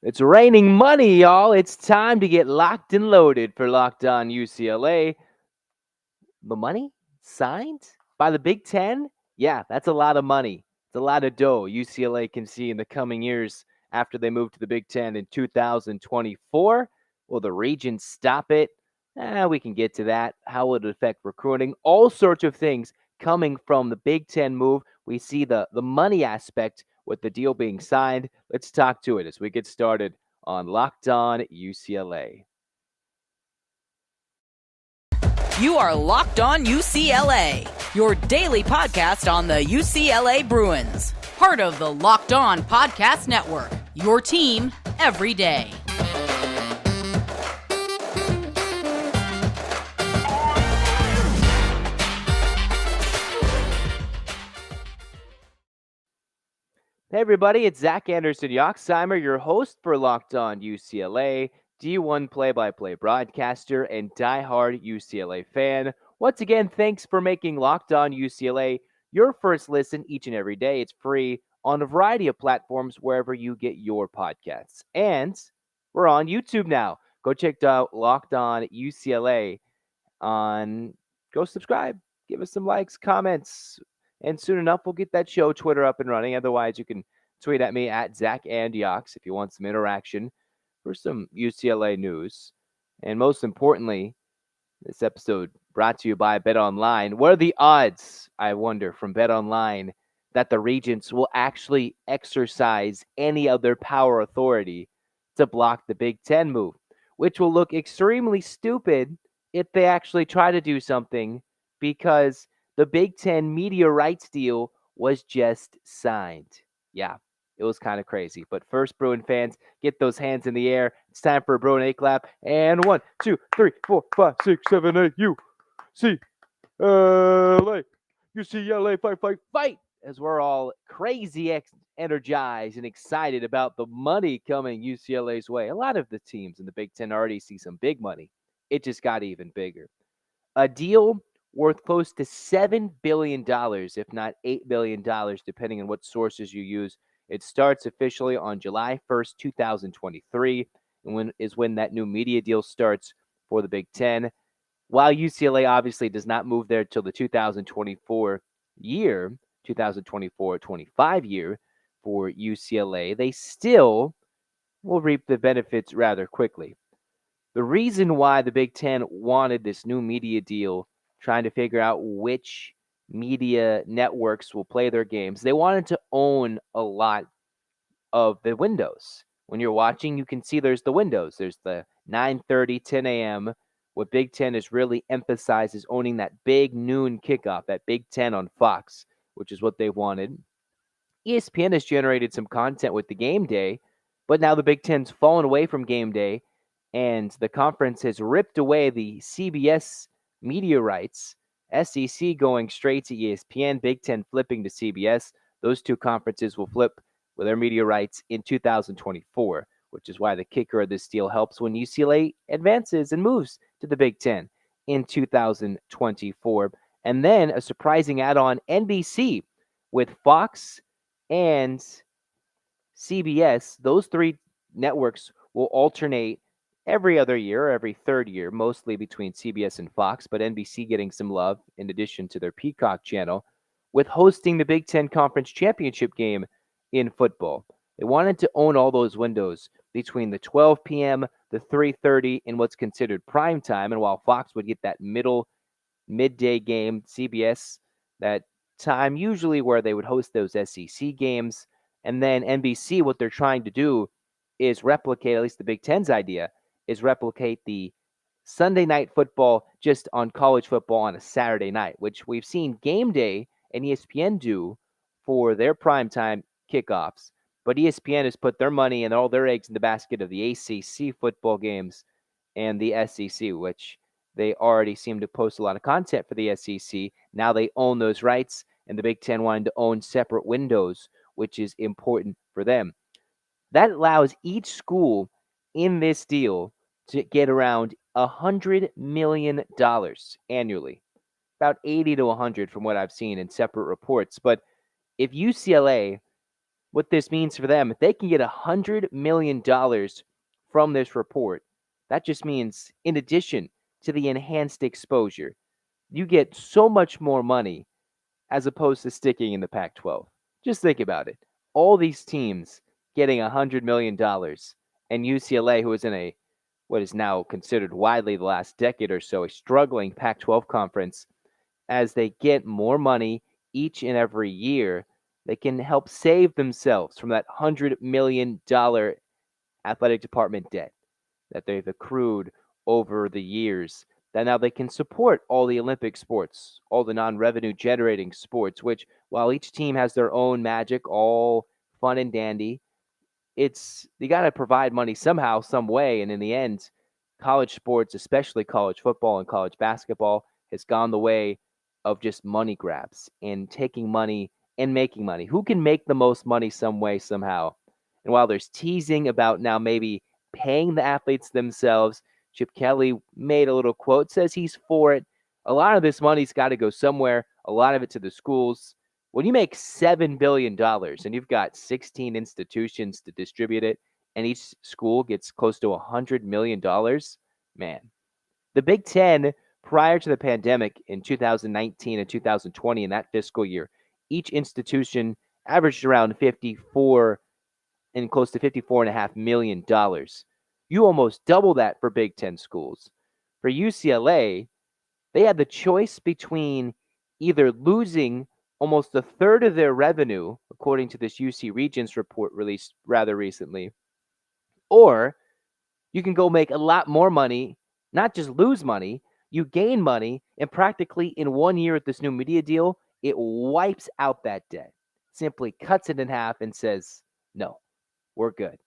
It's raining money, y'all. It's time to get locked and loaded for Locked On UCLA. The money signed by the Big Ten? Yeah, that's a lot of money. It's a lot of dough UCLA can see in the coming years after they move to the Big Ten in 2024. Will the Regents stop it? We can get to that. How will it affect recruiting? All sorts of things coming from the Big Ten move. We see the money aspect with the deal being signed. Let's talk to it as we get started on Locked On UCLA. You are Locked On UCLA, your daily podcast on the UCLA Bruins. Part of the Locked On Podcast Network, your team every day. Hey everybody, it's Zach Anderson Yoxheimer, your host for Locked On UCLA, D1 play-by-play broadcaster, and diehard UCLA fan. Once again, thanks for making Locked On UCLA your first listen each and every day. It's free on a variety of platforms wherever you get your podcasts. And we're on YouTube now. Go check out Locked On UCLA on go subscribe, give us some likes, comments, and soon enough we'll get that show Twitter up and running. Otherwise, you can tweet at me at Zach and Yox if you want some interaction for some UCLA news. And most importantly, this episode brought to you by BetOnline. What are the odds, I wonder, from BetOnline that the Regents will actually exercise any of their power authority to block the Big Ten move, which will look extremely stupid if they actually try to do something because the Big Ten media rights deal was just signed. Yeah, it was kind of crazy. But first, Bruin fans, get those hands in the air. It's time for a Bruin 8 clap. And 1, 2, 3, 4, 5, 6, 7, 8, UCLA. UCLA, fight, fight, fight. As we're all crazy energized and excited about the money coming UCLA's way. A lot of the teams in the Big Ten already see some big money. It just got even bigger. A deal worth close to $7 billion, if not $8 billion, depending on what sources you use. It starts officially on July 1st, 2023, and when that new media deal starts for the Big Ten. While UCLA obviously does not move there till the 2024 year, 2024-25 year for UCLA, they still will reap the benefits rather quickly. The reason why the Big Ten wanted this new media deal, trying to figure out which media networks will play their games, they wanted to own a lot of the windows. When you're watching, you can see there's the windows. There's the 9:30, 10 a.m. What Big Ten is really emphasized is owning that big noon kickoff, that Big Ten on Fox, which is what they wanted. ESPN has generated some content with the game day, but now the Big Ten's fallen away from game day, and the conference has ripped away the CBS media rights. SEC going straight to ESPN, Big Ten flipping to CBS. Those two conferences will flip with their media rights in 2024, which is why the kicker of this deal helps when UCLA advances and moves to the Big Ten in 2024. And then a surprising add-on, NBC with Fox and CBS. Those three networks will alternate every other year or every third year, mostly between CBS and Fox, but NBC getting some love in addition to their Peacock channel with hosting the Big Ten Conference Championship game in football. They wanted to own all those windows between the 12 p.m., the 3:30 in what's considered prime time, and while Fox would get that midday game, CBS that time usually where they would host those SEC games, and then NBC, what they're trying to do is replicate, at least the Big Ten's idea, is replicate the Sunday night football just on college football on a Saturday night, which we've seen Game Day and ESPN do for their primetime kickoffs. But ESPN has put their money and all their eggs in the basket of the ACC football games and the SEC, which they already seem to post a lot of content for the SEC. Now they own those rights, and the Big Ten wanted to own separate windows, which is important for them. That allows each school in this deal to get around $100 million annually, about 80 to 100 from what I've seen in separate reports. But if UCLA what this means for them, if they can get $100 million from this report, that just means in addition to the enhanced exposure, you get so much more money as opposed to sticking in the Pac 12. Just think about it. All these teams getting $100 million, and UCLA, who is in a what is now considered widely the last decade or so, a struggling Pac 12 conference, as they get more money each and every year, they can help save themselves from that $100 million athletic department debt that they've accrued over the years. That now they can support all the Olympic sports, all the non revenue generating sports, which, while each team has their own magic, all fun and dandy, it's you got to provide money somehow, some way. And in the end, college sports, especially college football and college basketball, has gone the way of just money grabs and taking money and making money. Who can make the most money some way, somehow? And while there's teasing about now maybe paying the athletes themselves, Chip Kelly made a little quote, says he's for it. A lot of this money's got to go somewhere, a lot of it to the schools. When you make $7 billion and you've got 16 institutions to distribute it, and each school gets close to $100 million, man. The Big Ten, prior to the pandemic in 2019 and 2020, in that fiscal year, each institution averaged around 54 and close to $54.5 million. You almost double that for Big Ten schools. For UCLA, they had the choice between either losing almost a third of their revenue, according to this UC Regents report released rather recently, or you can go make a lot more money, not just lose money, you gain money, and practically in 1 year with this new media deal, it wipes out that debt, simply cuts it in half and says, no, we're good,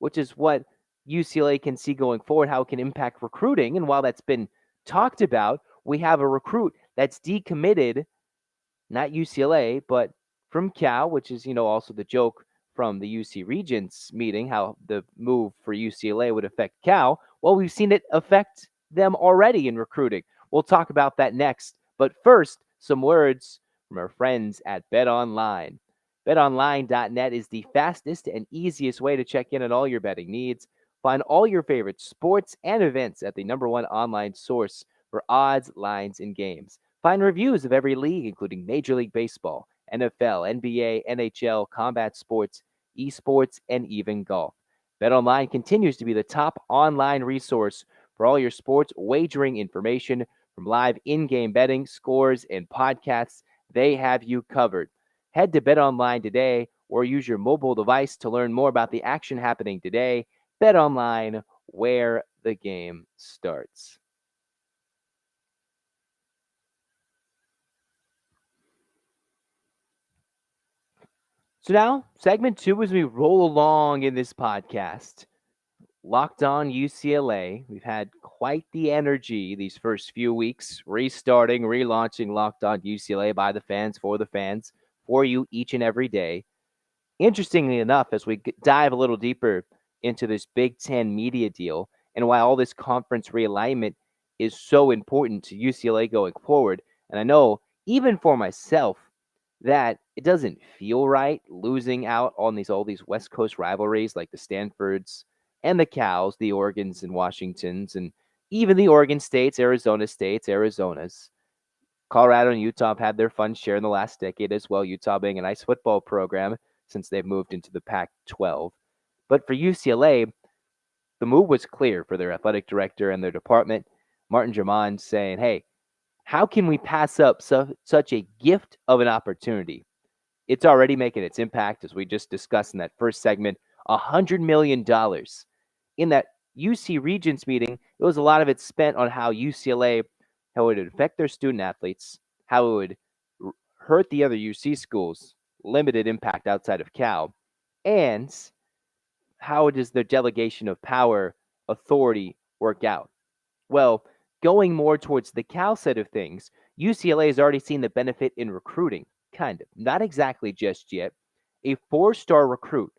which is what UCLA can see going forward, how it can impact recruiting. And while that's been talked about, we have a recruit that's decommitted, not UCLA, but from Cal, which is, also the joke from the UC Regents meeting, how the move for UCLA would affect Cal. Well, we've seen it affect them already in recruiting. We'll talk about that next. But first, some words from our friends at BetOnline. BetOnline.net is the fastest and easiest way to check in on all your betting needs. Find all your favorite sports and events at the #1 online source for odds, lines, and games. Find reviews of every league, including Major League Baseball, NFL, NBA, NHL, combat sports, esports, and even golf. BetOnline continues to be the top online resource for all your sports wagering information, from live in-game betting, scores, and podcasts. They have you covered. Head to BetOnline today or use your mobile device to learn more about the action happening today. BetOnline, where the game starts. So now, segment 2, as we roll along in this podcast, Locked On UCLA. We've had quite the energy these first few weeks, restarting, relaunching Locked On UCLA by the fans, for you each and every day. Interestingly enough, as we dive a little deeper into this Big Ten media deal and why all this conference realignment is so important to UCLA going forward, and I know even for myself that it doesn't feel right losing out on all these West Coast rivalries like the Stanfords and the Cows, the Oregons and Washingtons, and even the Oregon States, Arizona States, Arizonas. Colorado and Utah have had their fun share in the last decade as well, Utah being a nice football program since they've moved into the Pac 12. But for UCLA, the move was clear for their athletic director and their department, Martin Germain, saying, hey, how can we pass up such a gift of an opportunity? It's already making its impact, as we just discussed in that first segment, $100 million. In that UC Regents meeting, it was a lot of it spent on how UCLA, how it would affect their student athletes, how it would hurt the other UC schools, limited impact outside of Cal, and how does their delegation of power, authority work out? Well, going more towards the Cal side of things, UCLA has already seen the benefit in recruiting, kind of. Not exactly just yet. A 4-star recruit,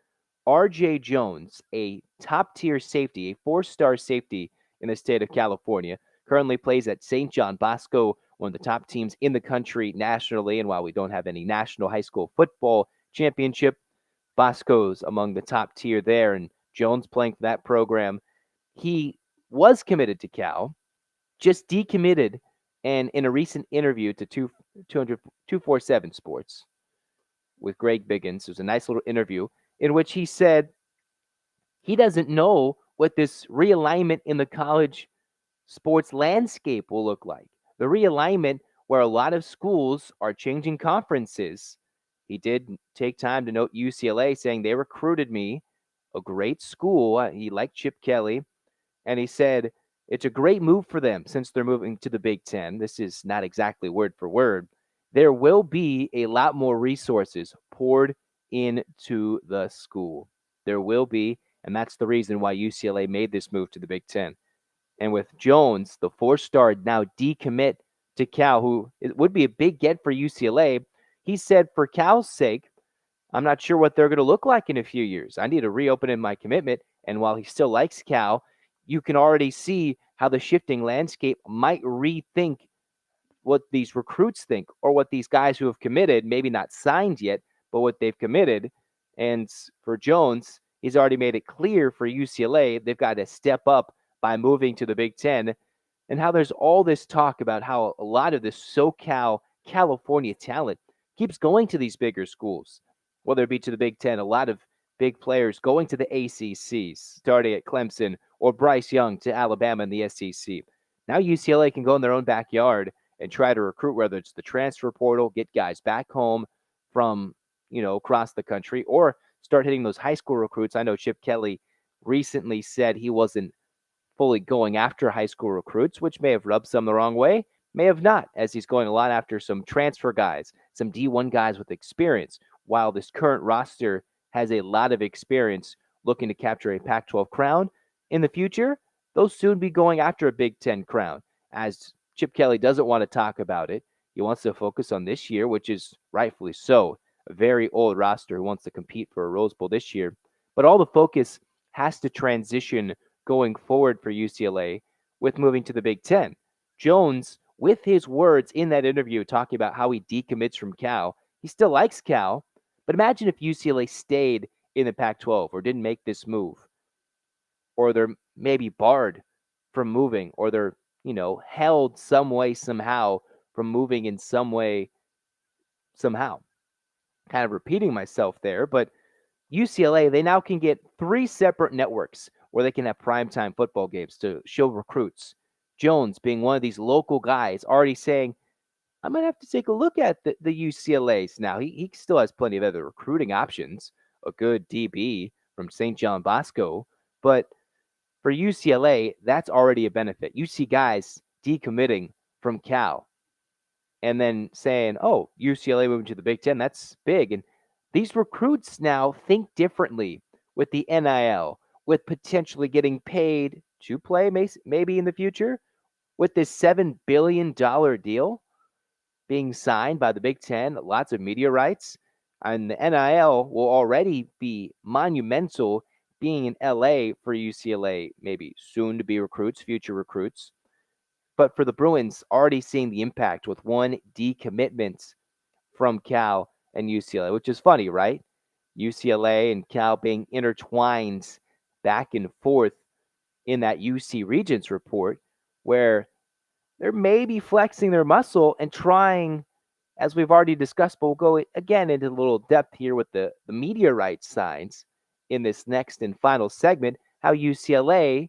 RJ Jones, a top-tier safety, a 4-star safety in the state of California, currently plays at St. John Bosco, one of the top teams in the country nationally. And while we don't have any national high school football championship, Bosco's among the top tier there, and Jones playing for that program. He was committed to Cal, just decommitted, and in a recent interview to 247 Sports with Greg Biggins, it was a nice little interview in which he said he doesn't know what this realignment in the college sports landscape will look like. The realignment where a lot of schools are changing conferences. He did take time to note UCLA, saying they recruited me, a great school. He liked Chip Kelly, and he said it's a great move for them since they're moving to the Big Ten. This is not exactly word for word. There will be a lot more resources poured into the school. There will be, and that's the reason why UCLA made this move to the Big Ten. And with Jones, the four-star now decommit to Cal, who it would be a big get for UCLA, he said, for Cal's sake, I'm not sure what they're going to look like in a few years. I need to reopen in my commitment. And while he still likes Cal, you can already see how the shifting landscape might rethink what these recruits think or what these guys who have committed, maybe not signed yet, but what they've committed. And for Jones, he's already made it clear for UCLA they've got to step up by moving to the Big Ten, and how there's all this talk about how a lot of this SoCal, California talent keeps going to these bigger schools, whether it be to the Big Ten. A lot of big players going to the ACCs, starting at Clemson, or Bryce Young to Alabama in the SEC. Now UCLA can go in their own backyard and try to recruit, whether it's the transfer portal, get guys back home from, across the country, or start hitting those high school recruits. I know Chip Kelly recently said he wasn't fully going after high school recruits, which may have rubbed some the wrong way, may have not, as he's going a lot after some transfer guys, some D1 guys with experience, while this current roster has a lot of experience looking to capture a Pac-12 crown. In the future, they'll soon be going after a Big Ten crown, as Chip Kelly doesn't want to talk about it. He wants to focus on this year, which is rightfully so. A very old roster who wants to compete for a Rose Bowl this year. But all the focus has to transition going forward for UCLA with moving to the Big Ten. Jones, with his words in that interview talking about how he decommits from Cal, he still likes Cal, but imagine if UCLA stayed in the Pac-12 or didn't make this move, or they're maybe barred from moving, or they're, held some way, somehow from moving in some way, somehow. Kind of repeating myself there, but UCLA, they now can get 3 separate networks where they can have primetime football games to show recruits. Jones, being one of these local guys, already saying, I'm going to have to take a look at the UCLAs now. He still has plenty of other recruiting options, a good DB from St. John Bosco. But for UCLA, that's already a benefit. You see guys decommitting from Cal and then saying, oh, UCLA moving to the Big Ten, that's big. And these recruits now think differently with the NIL, with potentially getting paid to play maybe in the future, with this $7 billion deal being signed by the Big Ten, lots of media rights, and the NIL will already be monumental being in LA for UCLA, maybe soon to be recruits, future recruits. But for the Bruins, already seeing the impact with one decommitment from Cal and UCLA, which is funny, right? UCLA and Cal being intertwined back and forth in that UC Regents report, where they're maybe flexing their muscle and trying, as we've already discussed, but we'll go again into a little depth here with the media rights signs in this next and final segment, how UCLA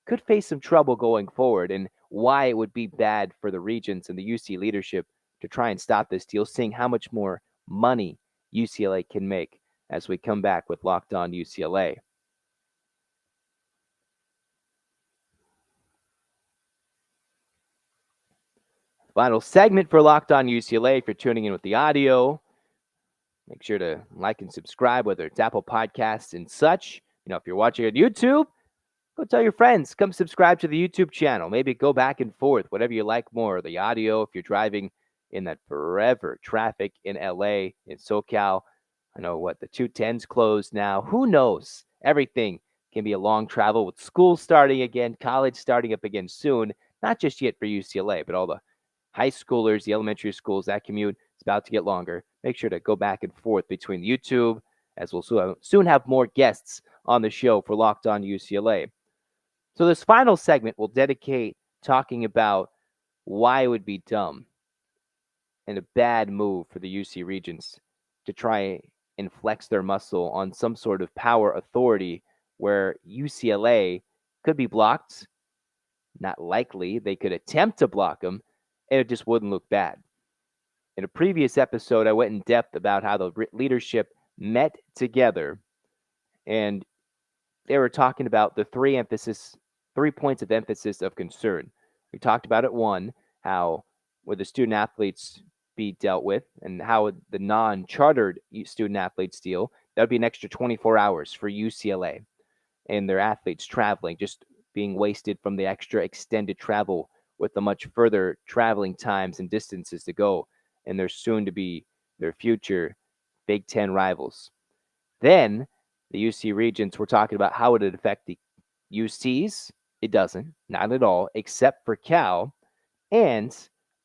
could face some trouble going forward and why it would be bad for the Regents and the UC leadership to try and stop this deal, seeing how much more money UCLA can make as we come back with Locked On UCLA. Final segment for Locked On UCLA. If you're tuning in with the audio, make sure to like and subscribe, whether it's Apple Podcasts and such. If you're watching on YouTube, go tell your friends. Come subscribe to the YouTube channel. Maybe go back and forth, whatever you like more. The audio, if you're driving in that forever traffic in LA, in SoCal. I know the 210's closed now. Who knows? Everything can be a long travel with school starting again, college starting up again soon. Not just yet for UCLA, but all the high schoolers, the elementary schools, that commute is about to get longer. Make sure to go back and forth between YouTube as we'll soon have more guests on the show for Locked On UCLA. So this final segment will dedicate talking about why it would be dumb and a bad move for the UC Regents to try and flex their muscle on some sort of power authority where UCLA could be blocked. Not likely. They could attempt to block them, and it just wouldn't look bad. In a previous episode, I went in depth about how the leadership met together, and they were talking about the 3 points of emphasis of concern. We talked about it, one, how would the student athletes be dealt with, and how would the non-chartered student athletes deal. That would be an extra 24 hours for UCLA and their athletes traveling, just being wasted from the extra extended travel with the much further traveling times and distances to go, and their soon to be their future Big Ten rivals. Then the UC Regents were talking about how would it affect the UCs. It doesn't, not at all, except for Cal. And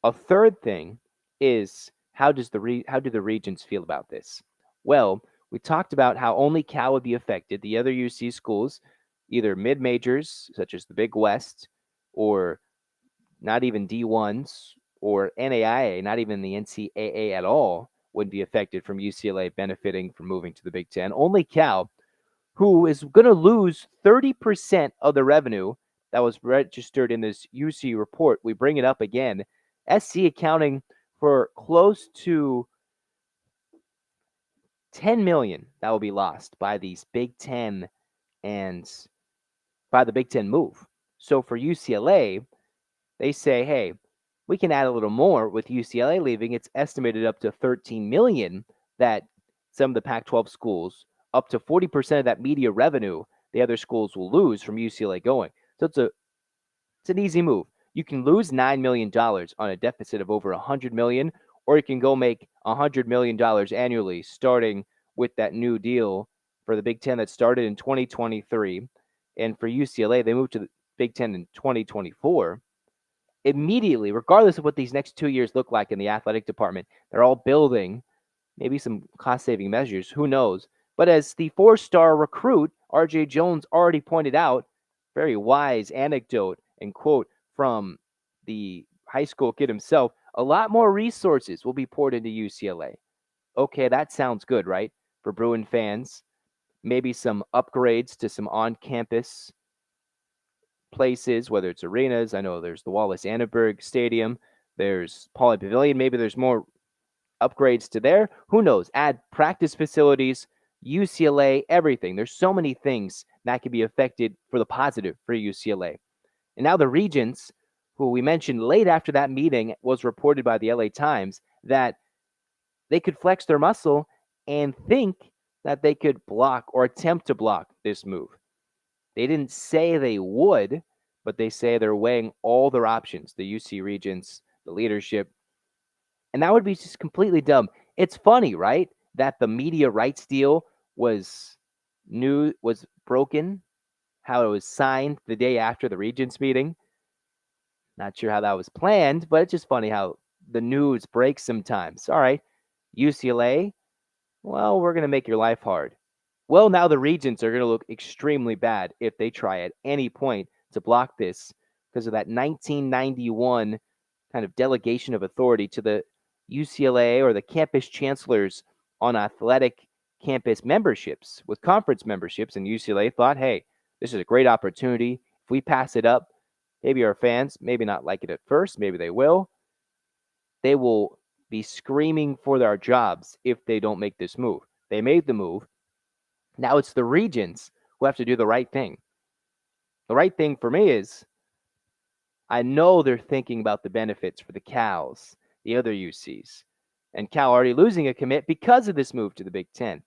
a third thing is how do the Regents feel about this? Well, we talked about how only Cal would be affected. The other UC schools, either mid-majors such as the Big West, or not even D1s, or NAIA, not even the NCAA at all, would be affected from UCLA benefiting from moving to the Big Ten. Only Cal, who is going to lose 30% of the revenue that was registered in this UC report. We bring it up again. SC accounting for close to 10 million that will be lost by these Big Ten and by the Big Ten move. So for UCLA, they say, hey, we can add a little more with UCLA leaving. It's estimated up to 13 million that some of the Pac-12 schools, up to 40% of that media revenue, the other schools will lose from UCLA going. So it's an easy move. You can lose $9 million on a deficit of over $100 million, or you can go make $100 million annually, starting with that new deal for the Big Ten that started in 2023. And for UCLA, they moved to the Big Ten in 2024. Immediately, regardless of what these next 2 years look like in the athletic department, they're all building maybe some cost-saving measures. Who knows? But as the four-star recruit, R.J. Jones, already pointed out, very wise anecdote and quote from the high school kid himself, a lot more resources will be poured into UCLA. Okay, that sounds good, right? For Bruin fans, maybe some upgrades to some on-campus places, whether it's arenas. I know there's the Wallace Annenberg Stadium. There's Pauley Pavilion. Maybe there's more upgrades to there. Who knows? Add practice facilities, UCLA, everything. There's so many things that could be affected for the positive for UCLA. And now the Regents, who we mentioned late after that meeting, was reported by the LA Times that they could flex their muscle and think that they could block or attempt to block this move. They didn't say they would, but they say they're weighing all their options, the UC Regents, the leadership, and that would be just completely dumb. It's funny, right, that the media rights deal was broken, how it was signed the day after the Regents meeting. Not sure how that was planned, but it's just funny how the news breaks sometimes. All right, UCLA, well, we're going to make your life hard. Well, now the Regents are going to look extremely bad if they try at any point to block this because of that 1991 kind of delegation of authority to the UCLA or the campus chancellors on athletic campus memberships with conference memberships. And UCLA thought, hey, this is a great opportunity. If we pass it up, maybe our fans, maybe not like it at first, maybe they will. They will be screaming for their jobs if they don't make this move. They made the move. Now it's the Regents who have to do the right thing. The right thing for me is I know they're thinking about the benefits for the Cals, the other UCs, and Cal already losing a commit because of this move to the Big Ten.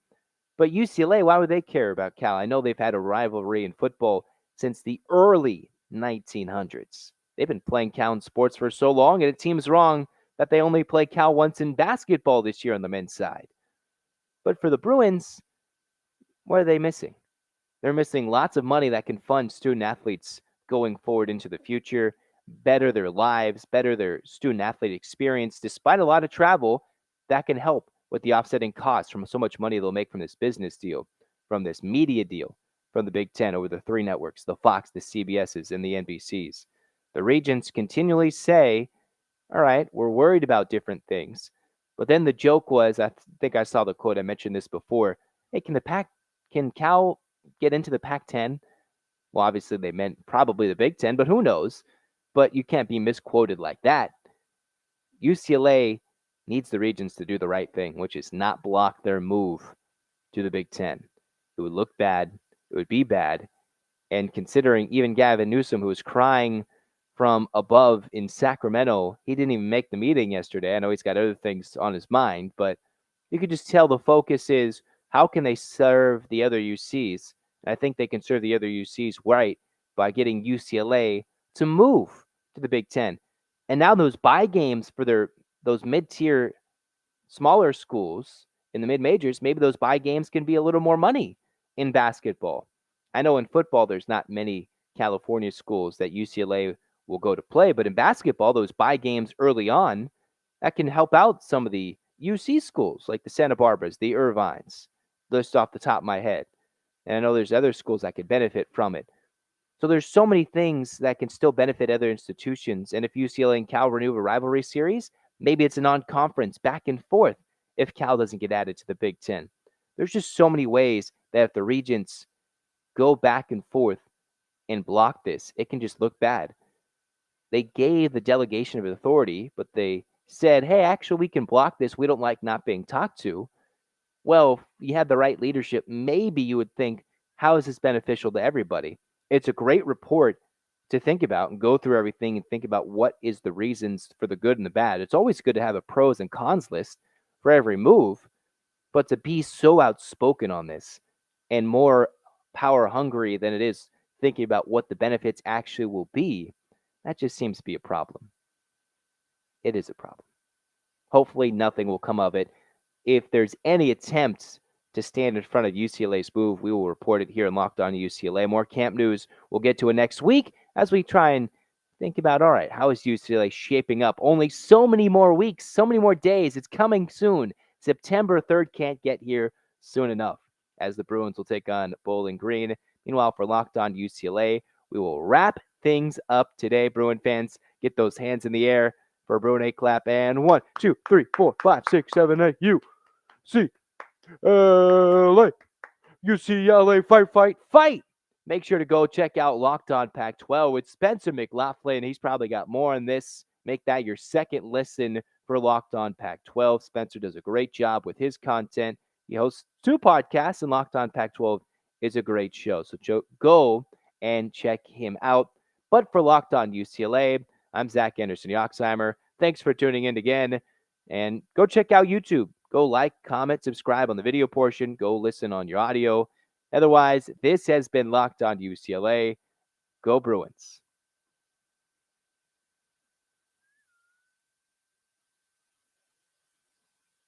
But UCLA, why would they care about Cal? I know they've had a rivalry in football since the early 1900s. They've been playing Cal in sports for so long, and it seems wrong that they only play Cal once in basketball this year on the men's side. But for the Bruins, what are they missing? They're missing lots of money that can fund student athletes going forward into the future, better their lives, better their student athlete experience. Despite a lot of travel, that can help with the offsetting costs from so much money they'll make from this business deal, from this media deal, from the Big Ten over the three networks, the Fox, the CBSs, and the NBCs. The Regents continually say, all right, we're worried about different things. But then the joke was, think I saw the quote, I mentioned this before. Hey, can Cal get into the Pac-10? Well, obviously they meant probably the Big Ten, but who knows? But you can't be misquoted like that. UCLA needs the Regents to do the right thing, which is not block their move to the Big Ten. It would look bad. It would be bad. And considering even Gavin Newsom, who was crying from above in Sacramento, he didn't even make the meeting yesterday. I know he's got other things on his mind, but you could just tell the focus is how can they serve the other UCs? And I think they can serve the other UCs right by getting UCLA to move to the Big Ten. And now those bye games for those mid-tier smaller schools in the mid-majors, maybe those bye games can be a little more money in basketball. I know in football there's not many California schools that UCLA will go to play, but in basketball, those bye games early on, that can help out some of the UC schools like the Santa Barbaras, the Irvines, list off the top of my head. And I know there's other schools that could benefit from it. So there's so many things that can still benefit other institutions. And if UCLA and Cal renew a rivalry series, maybe it's a non-conference back and forth if Cal doesn't get added to the Big Ten. There's just so many ways that if the Regents go back and forth and block this, it can just look bad. They gave the delegation of authority, but they said, hey, actually, we can block this. We don't like not being talked to. Well, if you had the right leadership, maybe you would think, how is this beneficial to everybody? It's a great report to think about and go through everything and think about what is the reasons for the good and the bad. It's always good to have a pros and cons list for every move, but to be so outspoken on this and more power hungry than it is thinking about what the benefits actually will be, that just seems to be a problem. It is a problem. Hopefully nothing will come of it. If there's any attempts to stand in front of UCLA's move, we will report it here in Locked On UCLA. More camp news we'll get to it next week as we try and think about, all right, how is UCLA shaping up? Only so many more weeks, so many more days. It's coming soon. September 3rd can't get here soon enough as the Bruins will take on Bowling Green. Meanwhile, for Locked On UCLA, we will wrap things up today. Bruin fans, get those hands in the air for a Bruin A clap. And 1, 2, 3, 4, 5, 6, 7, 8, UCLA. UCLA, fight. Make sure to go check out Locked On Pac-12 with Spencer McLaughlin. He's probably got more on this. Make that your second listen for Locked On Pac-12. Spencer does a great job with his content. He hosts 2 podcasts, and Locked On Pac-12 is a great show. So go and check him out. But for Locked On UCLA, I'm Zach Anderson-Yoxheimer. Thanks for tuning in again. And go check out YouTube. Go like, comment, subscribe on the video portion. Go listen on your audio. Otherwise, this has been Locked On UCLA. Go Bruins.